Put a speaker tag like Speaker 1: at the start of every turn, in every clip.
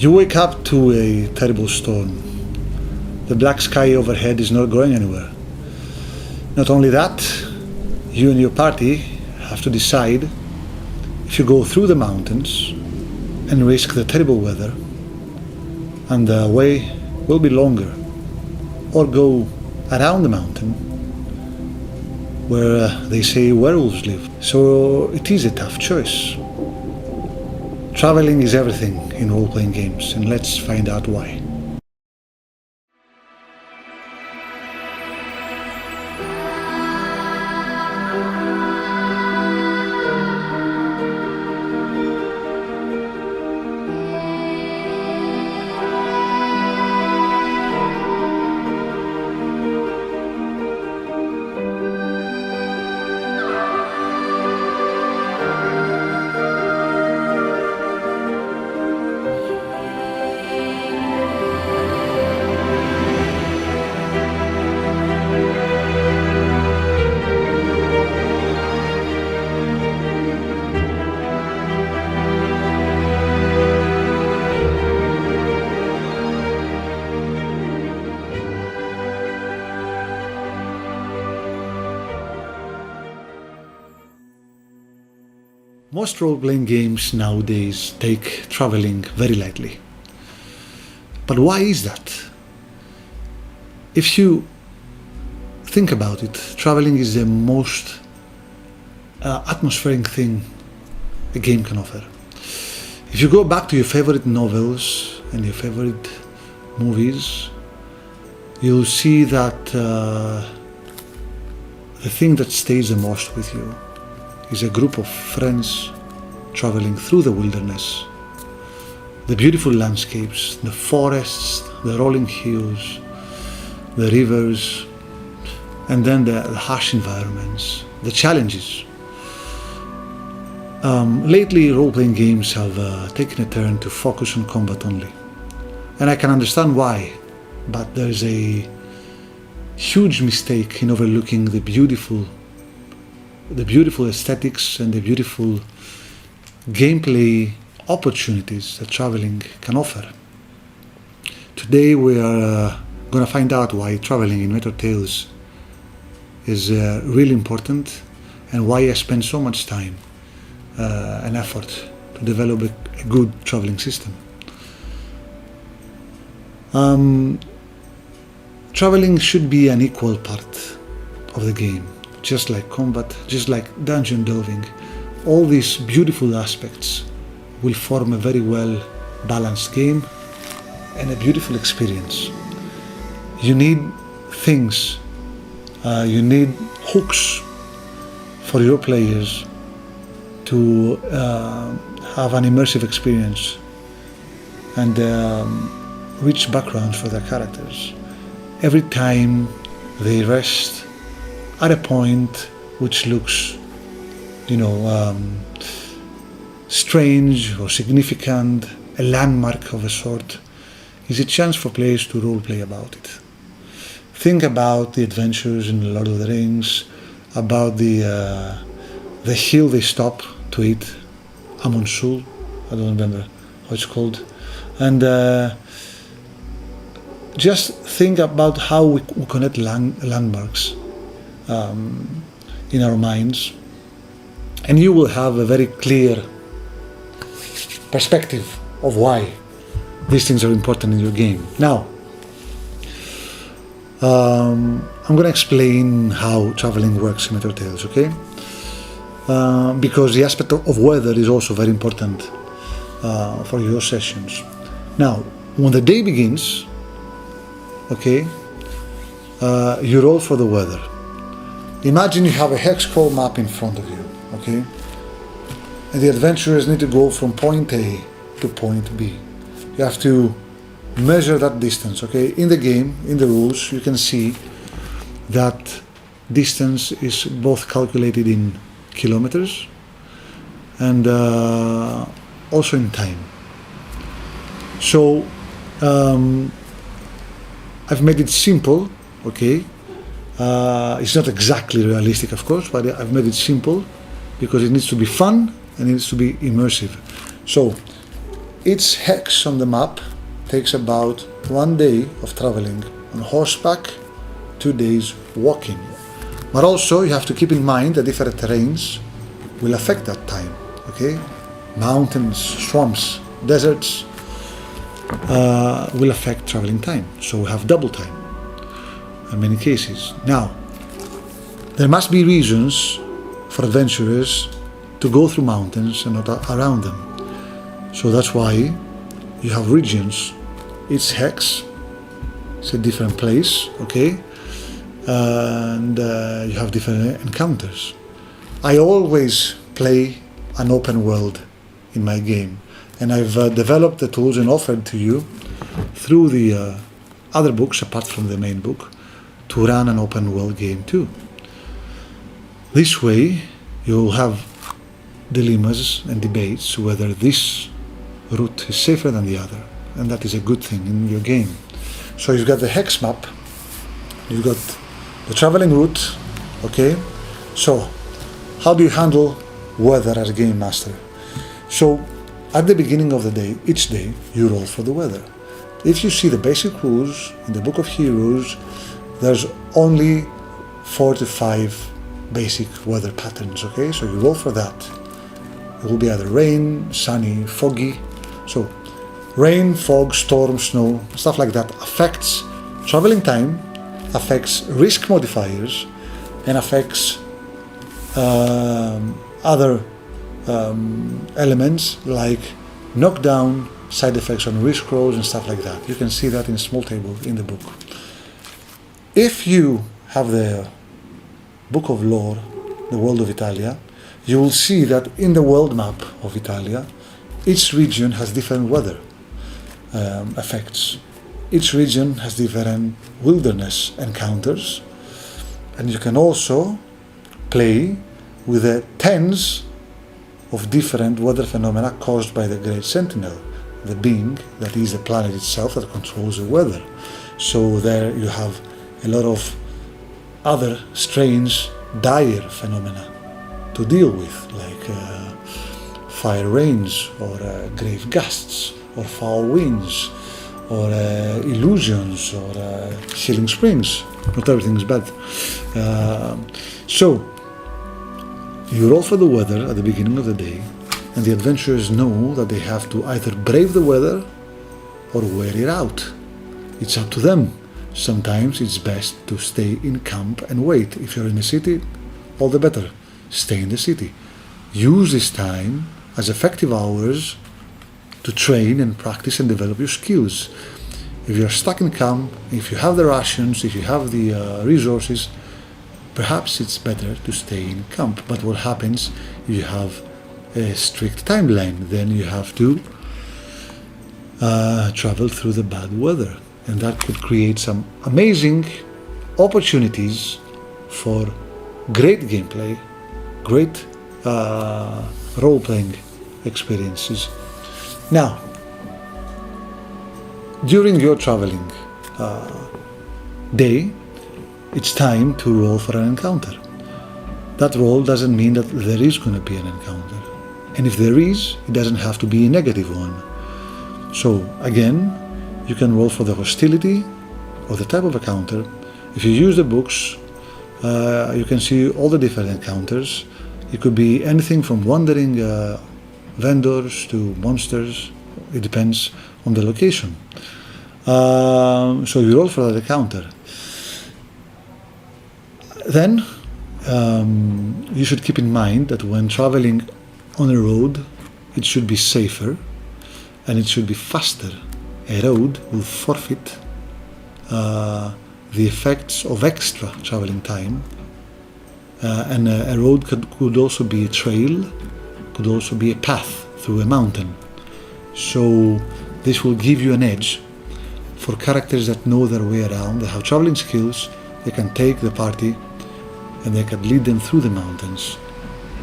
Speaker 1: You wake up to a terrible storm. The black sky overhead is not going anywhere. Not only that, you and your party have to decide if you go through the mountains and risk the terrible weather, and the way will be longer, or go around the mountain where they say werewolves live. So it is a tough choice. Traveling is everything in role-playing games, and let's find out why. Most role-playing games nowadays take traveling very lightly. But why is that? If you think about it, traveling is the most atmospheric thing a game can offer. If you go back to your favorite novels and your favorite movies, you'll see that the thing that stays the most with you is a group of friends traveling through the wilderness, the beautiful landscapes, the forests, the rolling hills, the rivers, and then the harsh environments, the challenges. Lately, role-playing games have taken a turn to focus on combat only. And I can understand why, but there is a huge mistake in overlooking the beautiful aesthetics and the beautiful gameplay opportunities that traveling can offer. Today we are going to find out why traveling in Meteor Tales is really important, and why I spend so much time and effort to develop a good traveling system. Traveling should be an equal part of the game. Just like combat, just like dungeon delving, all these beautiful aspects will form a very well balanced game and a beautiful experience. You need things, you need hooks for your players to have an immersive experience, and rich backgrounds for their characters. Every time they rest at a point which looks, strange or significant, a landmark of a sort, is a chance for players to roleplay about it. Think about the adventures in The Lord of the Rings, about the hill they stop to eat, Amonsul, I don't remember how it's called, and just think about how we connect landmarks in our minds, and you will have a very clear perspective of why these things are important in your game. Now, I'm going to explain how traveling works in Meteor Tales, okay? Because the aspect of weather is also very important for your sessions. Now, when the day begins, okay, you roll for the weather. Imagine you have a hex crawl map in front of you, okay? And the adventurers need to go from point A to point B. You have to measure that distance, okay? In the game, in the rules, you can see that distance is both calculated in kilometers and also in time. So I've made it simple, okay? It's not exactly realistic, of course, but I've made it simple because it needs to be fun and it needs to be immersive. So Each hex on the map takes about 1 day of traveling on horseback, 2 days walking. But also you have to keep in mind that different terrains will affect that time, okay? Mountains, swamps, deserts will affect traveling time. So we have double time in many cases. Now, there must be reasons for adventurers to go through mountains and not around them. So that's why you have regions. Each hex is a different place, okay? And you have different encounters. I always play an open world in my game, and I've developed the tools and offered to you through the other books apart from the main book to run an open world game too. This way you'll have dilemmas and debates whether this route is safer than the other, and that is a good thing in your game. So you've got the hex map, you've got the traveling route, okay? So how do you handle weather as a game master? So at the beginning of the day, each day, you roll for the weather. If you see the basic rules in the Book of Heroes, there's only 4 to 5 basic weather patterns, okay? So you roll for that. It will be either rain, sunny, foggy. So rain, fog, storm, snow, stuff like that affects traveling time, affects risk modifiers, and affects other elements like knockdown, side effects on risk rolls and stuff like that. You can see that in a small table in the book. If you have the Book of Lore, the World of Italia, you will see that in the world map of Italia, each region has different weather effects. Each region has different wilderness encounters, and you can also play with the tens of different weather phenomena caused by the Great Sentinel, the being that is the planet itself that controls the weather. So there you have a lot of other strange, dire phenomena to deal with, like fire rains, or grave gusts, or foul winds, or illusions, or healing springs. Not everything is bad. So you roll for the weather at the beginning of the day, and the adventurers know that they have to either brave the weather or wear it out. It's up to them. Sometimes it's best to stay in camp and wait. If you're in a city, all the better. Stay in the city. Use this time as effective hours to train and practice and develop your skills. If you're stuck in camp, if you have the rations, if you have the resources, perhaps it's better to stay in camp. But what happens if you have a strict timeline? Then you have to travel through the bad weather. And that could create some amazing opportunities for great gameplay, great role-playing experiences. Now, during your traveling day, it's time to roll for an encounter. That roll doesn't mean that there is going to be an encounter. And if there is, it doesn't have to be a negative one. So again, you can roll for the hostility or the type of encounter. If you use the books, you can see all the different encounters. It could be anything from wandering vendors to monsters. It depends on the location. So you roll for that encounter. Then you should keep in mind that when traveling on a road, it should be safer and it should be faster. A road will forfeit the effects of extra traveling time, and a road could also be a trail, could also be a path through a mountain. So this will give you an edge for characters that know their way around. They have traveling skills. They can take the party and they can lead them through the mountains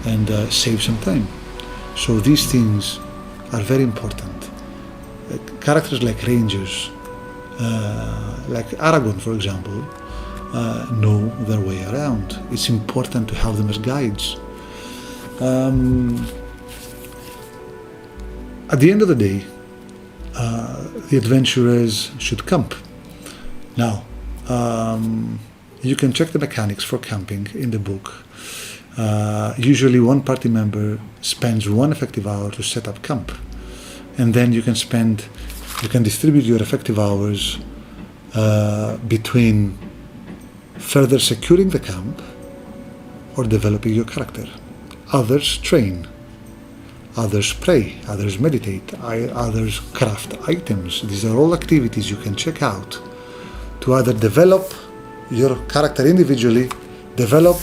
Speaker 1: and save some time. So these things are very important. Characters like rangers, like Aragon for example, know their way around. It's important to have them as guides. At the end of the day, the adventurers should camp. Now, you can check the mechanics for camping in the book. Usually one party member spends 1 effective hour to set up camp, and then you can distribute your effective hours between further securing the camp or developing your character. Others train, others pray, others meditate, others craft items. These are all activities you can check out to either develop your character individually, develop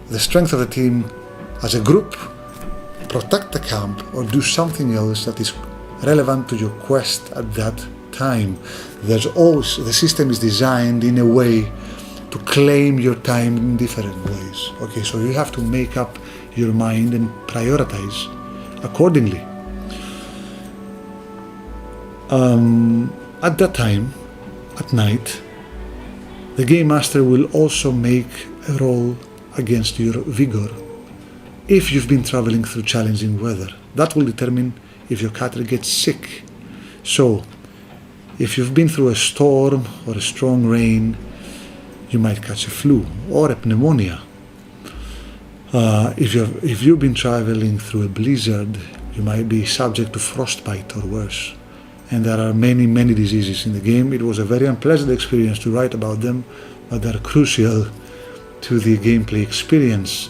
Speaker 1: the strength of the team as a group, protect the camp, or do something else that is relevant to your quest at that time. The system is designed in a way to claim your time in different ways. Okay, so you have to make up your mind and prioritize accordingly. At that time, at night, the Game Master will also make a roll against your vigor if you've been traveling through challenging weather. That will determine if your character gets sick. So, if you've been through a storm or a strong rain, you might catch a flu or a pneumonia. If you've been traveling through a blizzard, you might be subject to frostbite or worse. And there are many, many diseases in the game. It was a very unpleasant experience to write about them, but they're crucial to the gameplay experience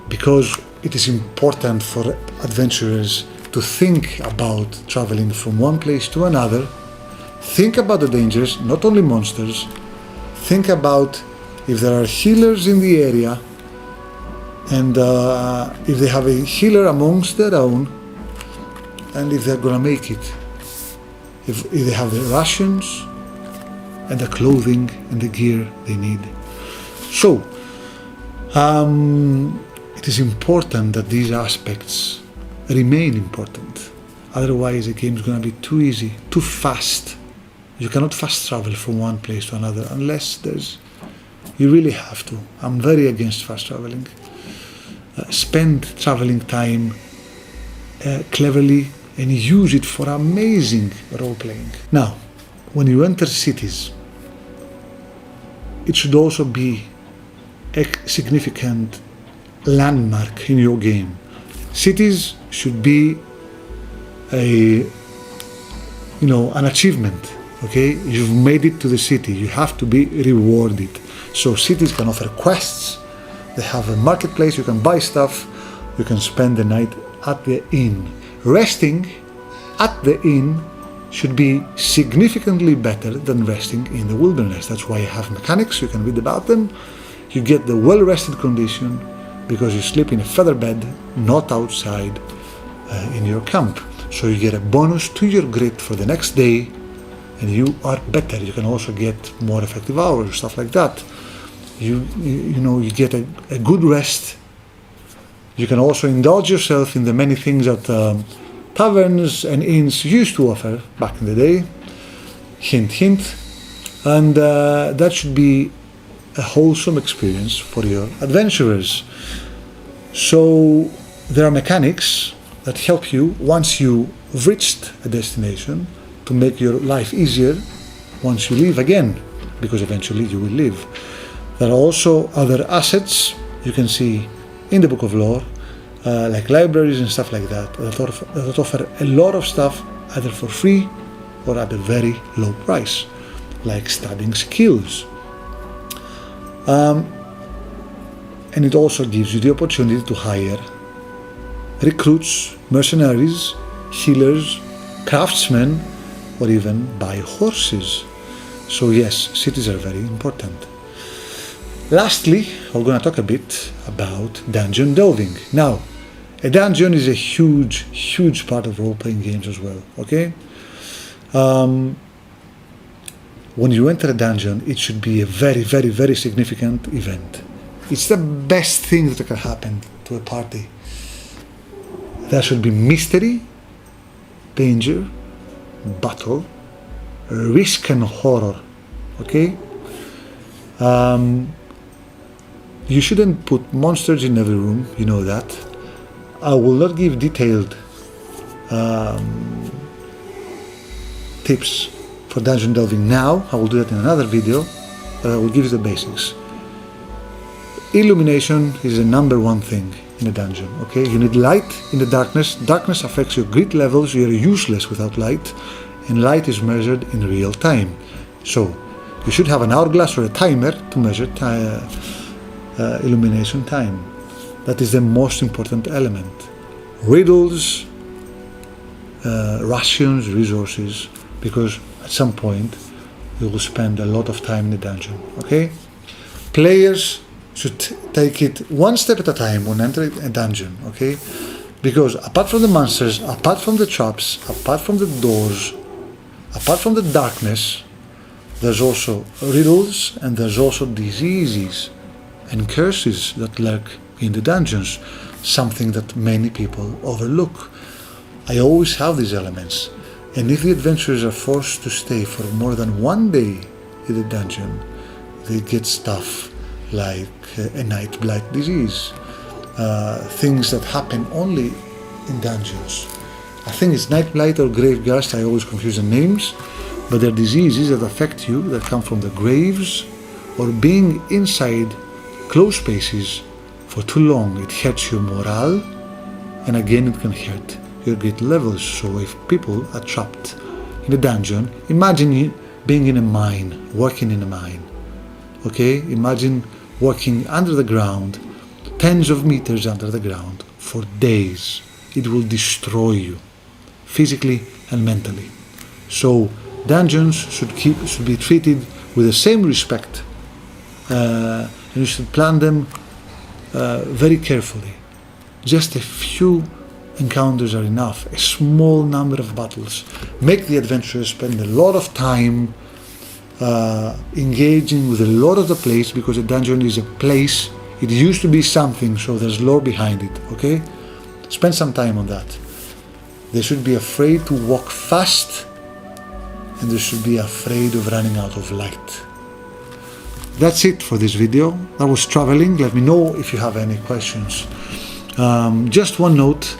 Speaker 1: because it is important for adventurers to think about traveling from one place to another. Think about the dangers, not only monsters. Think about if there are healers in the area and if they have a healer amongst their own and if they're gonna make it. If they have the rations and the clothing and the gear they need. So, it is important that these aspects remain important. Otherwise the game is going to be too easy, too fast. You cannot fast travel from one place to another unless you really have to. I'm very against fast traveling. Spend traveling time cleverly and use it for amazing role-playing. Now, when you enter cities, it should also be a significant landmark in your game. Cities should be an achievement. Okay, you've made it to the city. You have to be rewarded. So cities can offer quests. They have a marketplace. You can buy stuff. You can spend the night at the inn. Resting at the inn should be significantly better than resting in the wilderness. That's why you have mechanics. You can read about them. You get the well-rested condition because you sleep in a feather bed, not outside in your camp. So you get a bonus to your grit for the next day, and you are better. You can also get more effective hours, stuff like that. You get a good rest. You can also indulge yourself in the many things that taverns and inns used to offer back in the day. Hint, hint. And that should be a wholesome experience for your adventurers. So there are mechanics that help you once you've reached a destination to make your life easier once you leave again, because eventually you will leave. There are also other assets you can see in the Book of Lore, like libraries and stuff like that, that offer a lot of stuff either for free or at a very low price, like studying skills. And it also gives you the opportunity to hire recruits, mercenaries, healers, craftsmen, or even buy horses. So yes, cities are very important. Lastly, we're going to talk a bit about dungeon delving. Now, a dungeon is a huge, huge part of role-playing games as well, okay? When you enter a dungeon, it should be a very, very, very significant event. It's the best thing that can happen to a party. There should be mystery, danger, battle, risk and horror, okay? You shouldn't put monsters in every room, you know that. I will not give detailed tips for dungeon delving now. I will do that in another video, but I will give you the basics. Illumination is the number one thing in a dungeon, okay? You need light in the darkness. Darkness affects your grit levels. You are useless without light, and light is measured in real time. So you should have an hourglass or a timer to measure illumination time. That is the most important element. Riddles, rations, resources, because at some point you will spend a lot of time in the dungeon, okay? Players should take it one step at a time when entering a dungeon, okay? Because apart from the monsters, apart from the traps, apart from the doors, apart from the darkness, there's also riddles and there's also diseases and curses that lurk in the dungeons, something that many people overlook. I always have these elements, and if the adventurers are forced to stay for more than one day in the dungeon, they get stuff like a night blight disease, things that happen only in dungeons. I think it's night blight or grave ghast, I always confuse the names, but they're diseases that affect you, that come from the graves or being inside closed spaces for too long. It hurts your morale, and again it can hurt your grit levels. So if people are trapped in a dungeon, imagine being in a mine, working in a mine, okay? Imagine working under the ground, tens of meters under the ground for days. It will destroy you, physically and mentally. So dungeons should be treated with the same respect, and you should plan them very carefully. Just a few encounters are enough, a small number of battles. Make the adventurers spend a lot of time engaging with the lore of the place, because a dungeon is a place. It used to be something, so there's lore behind it, okay? Spend some time on that. They should be afraid to walk fast, and they should be afraid of running out of light. That's it for this video. I was traveling. Let me know if you have any questions. Just one note,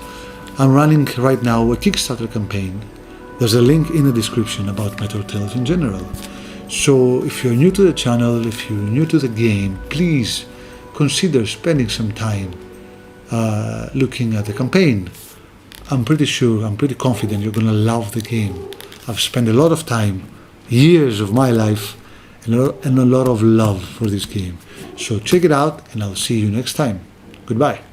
Speaker 1: I'm running right now a Kickstarter campaign. There's a link in the description about Meteor Tales in general. So if you're new to the channel, if you're new to the game, please consider spending some time looking at the campaign. I'm pretty confident you're gonna love the game. I've spent a lot of time, years of my life, and a lot of love for this game. So check it out, and I'll see you next time. Goodbye.